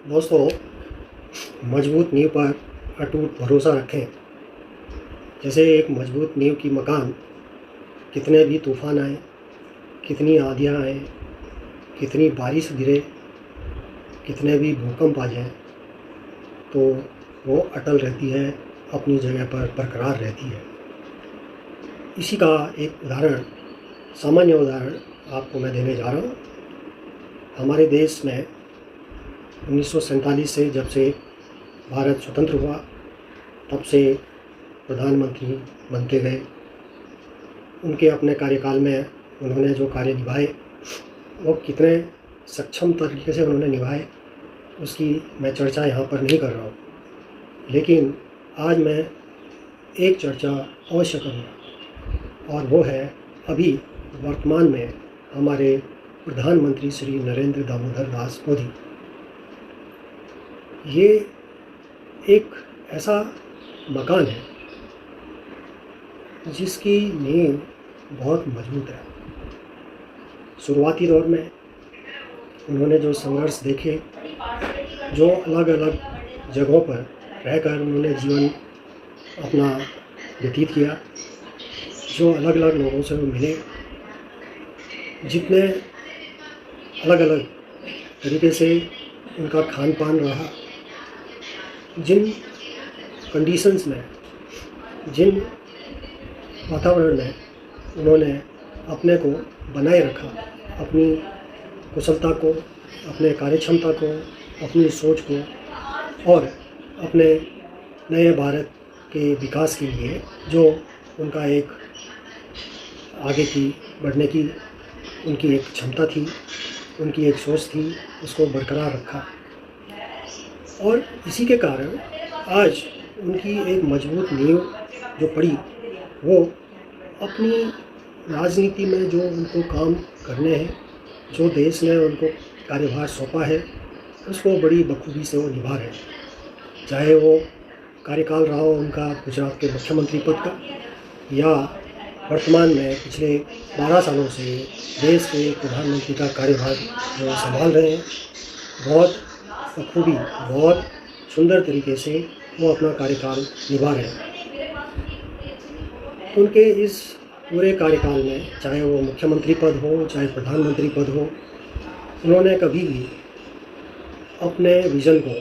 दोस्तों, मजबूत नींव पर अटूट भरोसा रखें। जैसे एक मजबूत नींव की मकान, कितने भी तूफ़ान आए, कितनी आंधियाँ आए, कितनी बारिश गिरे, कितने भी भूकंप आ जाएं, तो वो अटल रहती है, अपनी जगह पर बरकरार रहती है। इसी का एक उदाहरण, सामान्य उदाहरण आपको मैं देने जा रहा हूँ। हमारे देश में 1947 से जब से भारत स्वतंत्र हुआ, तब से प्रधानमंत्री बनते गए। उनके अपने कार्यकाल में उन्होंने जो कार्य निभाए, वो कितने सक्षम तरीके से उन्होंने निभाए, उसकी मैं चर्चा यहाँ पर नहीं कर रहा हूँ। लेकिन आज मैं एक चर्चा अवश्य करूँगा, और वो है अभी वर्तमान में हमारे प्रधानमंत्री श्री नरेंद्र दामोदर दास मोदी। ये एक ऐसा मकान है जिसकी नींव बहुत मजबूत है। शुरुआती दौर में उन्होंने जो संघर्ष देखे, जो अलग अलग जगहों पर रहकर उन्होंने जीवन अपना व्यतीत किया, जो अलग अलग लोगों से वो मिले, जितने अलग अलग तरीके से उनका खान पान रहा, जिन कंडीशंस में, जिन वातावरण में उन्होंने अपने को बनाए रखा, अपनी कुशलता को, अपने कार्यक्षमता को, अपनी सोच को, और अपने नए भारत के विकास के लिए जो उनका एक आगे की बढ़ने की उनकी एक क्षमता थी, उनकी एक सोच थी, उसको बरकरार रखा। और इसी के कारण आज उनकी एक मजबूत नींव जो पड़ी, वो अपनी राजनीति में जो उनको काम करने हैं, जो देश ने उनको कार्यभार सौंपा है, उसको बड़ी बखूबी से वो निभा रहे हैं। चाहे वो कार्यकाल रहा हो उनका गुजरात के मुख्यमंत्री पद का, या वर्तमान में पिछले 12 सालों से देश के प्रधानमंत्री का कार्यभार जो संभाल रहे हैं, बहुत बखूबी, बहुत सुंदर तरीके से वो अपना कार्यकाल निभा रहे हैं। उनके इस पूरे कार्यकाल में, चाहे वो मुख्यमंत्री पद हो, चाहे प्रधानमंत्री पद हो, उन्होंने कभी भी अपने विज़न को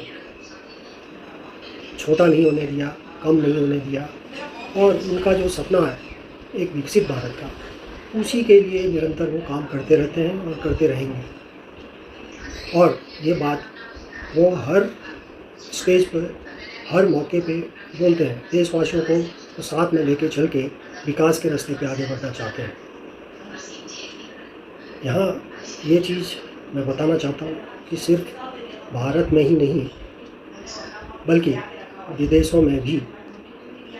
छोटा नहीं होने दिया, कम नहीं होने दिया, और उनका जो सपना है एक विकसित भारत का, उसी के लिए निरंतर वो काम करते रहते हैं और करते रहेंगे। और ये बात वो हर स्टेज पर, हर मौके पे बोलते हैं। देशवासियों को तो साथ में लेके चल के विकास के रास्ते पे आगे बढ़ना चाहते हैं। यहाँ ये चीज़ मैं बताना चाहता हूँ कि सिर्फ भारत में ही नहीं, बल्कि विदेशों में भी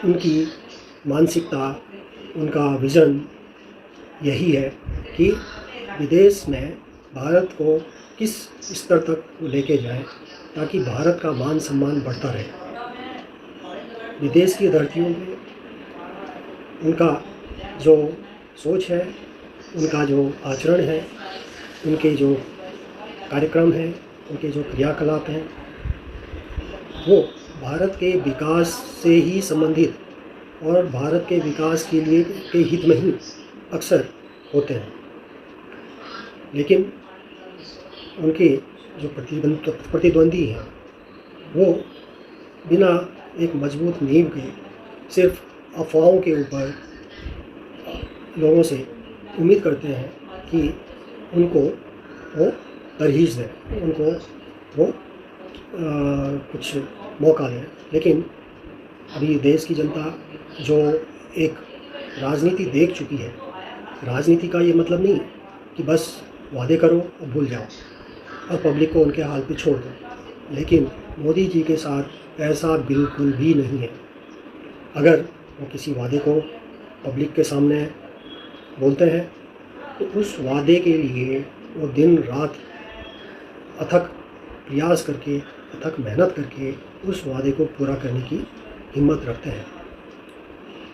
उनकी मानसिकता, उनका विज़न यही है कि विदेश में भारत को किस स्तर तक लेके जाएं, ताकि भारत का मान सम्मान बढ़ता रहे। विदेश की धरतियों पे उनका जो सोच है, उनका जो आचरण है, उनके जो कार्यक्रम हैं, उनके जो क्रियाकलाप हैं, वो भारत के विकास से ही संबंधित और भारत के विकास के लिए के हित में ही अक्सर होते हैं। लेकिन उनके जो प्रतिद्वंदी हैं, वो बिना एक मजबूत नींव के सिर्फ अफवाहों के ऊपर लोगों से उम्मीद करते हैं कि उनको वो तरहीज़ दें, उनको वो कुछ मौका दें। लेकिन अभी देश की जनता जो एक राजनीति देख चुकी है, राजनीति का ये मतलब नहीं कि बस वादे करो और भूल जाओ और पब्लिक को उनके हाल पे छोड़ दो। लेकिन मोदी जी के साथ ऐसा बिल्कुल भी नहीं है। अगर वो किसी वादे को पब्लिक के सामने बोलते हैं, तो उस वादे के लिए वो दिन रात अथक प्रयास करके, अथक मेहनत करके उस वादे को पूरा करने की हिम्मत रखते हैं।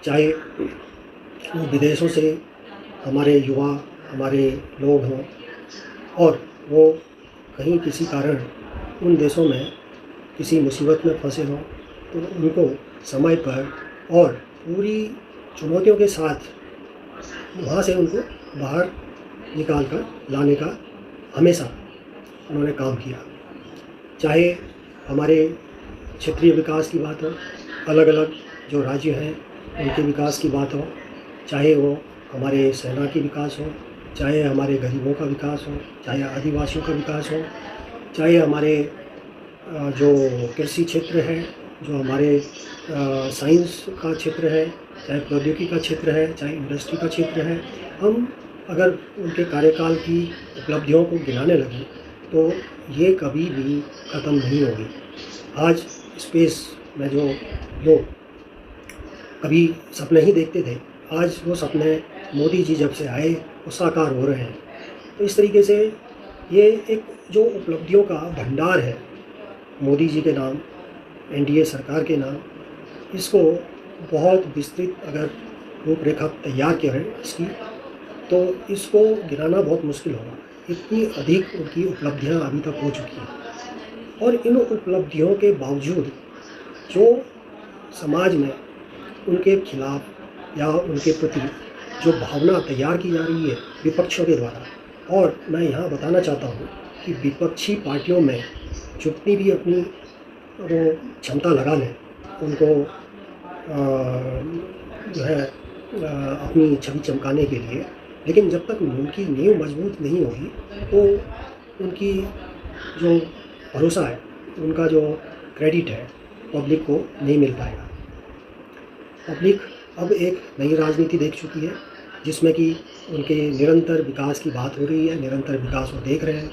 चाहे वो विदेशों से हमारे युवा, हमारे लोग हों, और वो कहीं किसी कारण उन देशों में किसी मुसीबत में फंसे हों तो उनको समय पर और पूरी चुनौतियों के साथ वहाँ से उनको बाहर निकाल कर लाने का हमेशा उन्होंने काम किया। चाहे हमारे क्षेत्रीय विकास की बात हो, अलग अलग जो राज्य हैं उनके विकास की बात हो, चाहे वो हमारे सेना की विकास हो, चाहे हमारे गरीबों का विकास हो, चाहे आदिवासियों का विकास हो, चाहे हमारे जो कृषि क्षेत्र है, जो हमारे साइंस का क्षेत्र है, चाहे प्रौद्योगिकी का क्षेत्र है, चाहे इंडस्ट्री का क्षेत्र है, हम अगर उनके कार्यकाल की उपलब्धियों को गिनाने लगें तो ये कभी भी ख़त्म नहीं होगी। आज स्पेस में जो लोग कभी सपने ही देखते थे, आज वो सपने मोदी जी जब से आए वो साकार हो रहे हैं। तो इस तरीके से ये एक जो उपलब्धियों का भंडार है मोदी जी के नाम, एनडीए सरकार के नाम, इसको बहुत विस्तृत अगर रूपरेखा तैयार करें इसकी, तो इसको गिनाना बहुत मुश्किल होगा। इतनी अधिक उनकी उपलब्धियां अभी तक हो चुकी हैं और इन उपलब्धियों के बावजूद जो समाज में उनके खिलाफ या उनके प्रति जो भावना तैयार की जा रही है विपक्षों के द्वारा, और मैं यहाँ बताना चाहता हूँ कि विपक्षी पार्टियों में जितनी भी अपनी वो क्षमता लगा लें, उनको जो है अपनी छवि चमकाने के लिए, लेकिन जब तक उनकी नींव मजबूत नहीं होगी तो उनकी जो भरोसा है, उनका जो क्रेडिट है पब्लिक को नहीं मिल पाएगा। पब्लिक अब एक नई राजनीति देख चुकी है जिसमें कि उनके निरंतर विकास की बात हो रही है, निरंतर विकास वो देख रहे हैं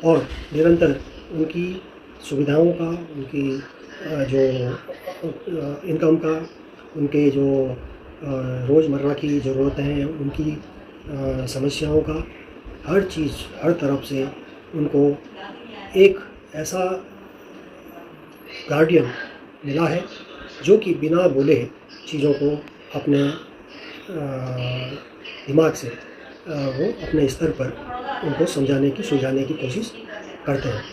और निरंतर उनकी सुविधाओं का, उनकी जो इनकम का, उनके जो रोज़मर्रा की ज़रूरतें हैं, उनकी समस्याओं का, हर चीज़ हर तरफ से उनको एक ऐसा गार्डियन मिला है जो कि बिना बोले चीज़ों को अपने दिमाग से वो अपने स्तर पर उनको समझाने की, सुलझाने की कोशिश करते हैं।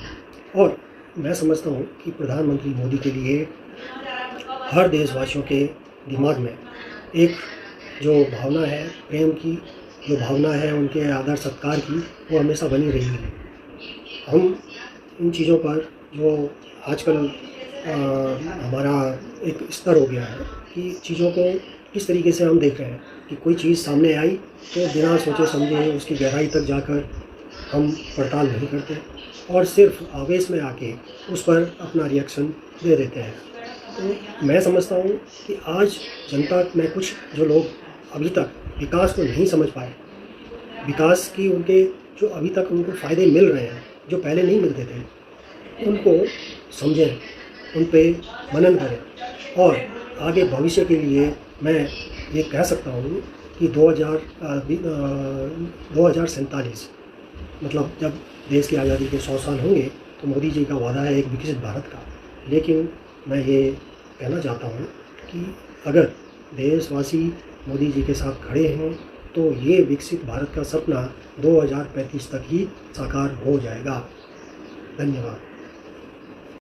और मैं समझता हूँ कि प्रधानमंत्री मोदी के लिए हर देशवासियों के दिमाग में एक जो भावना है प्रेम की, जो भावना है उनके आदर सत्कार की, वो हमेशा बनी रहेगी। हम इन चीज़ों पर जो आजकल हमारा एक स्तर हो गया है कि चीज़ों को किस तरीके से हम देख रहे हैं कि कोई चीज़ सामने आई तो बिना सोचे समझे उसकी गहराई तक जाकर हम पड़ताल नहीं करते और सिर्फ आवेश में आके उस पर अपना रिएक्शन दे देते हैं। तो मैं समझता हूँ कि आज जनता में कुछ जो लोग अभी तक विकास को नहीं समझ पाए, विकास की उनके जो अभी तक उनको फ़ायदे मिल रहे हैं जो पहले नहीं मिलते थे, उनको समझें, उन पे मनन करें और आगे भविष्य के लिए मैं ये कह सकता हूँ कि 2047 मतलब जब देश की आज़ादी के 100 साल होंगे तो मोदी जी का वादा है एक विकसित भारत का। लेकिन मैं ये कहना चाहता हूँ कि अगर देशवासी मोदी जी के साथ खड़े हैं तो ये विकसित भारत का सपना 2035 तक ही साकार हो जाएगा। धन्यवाद।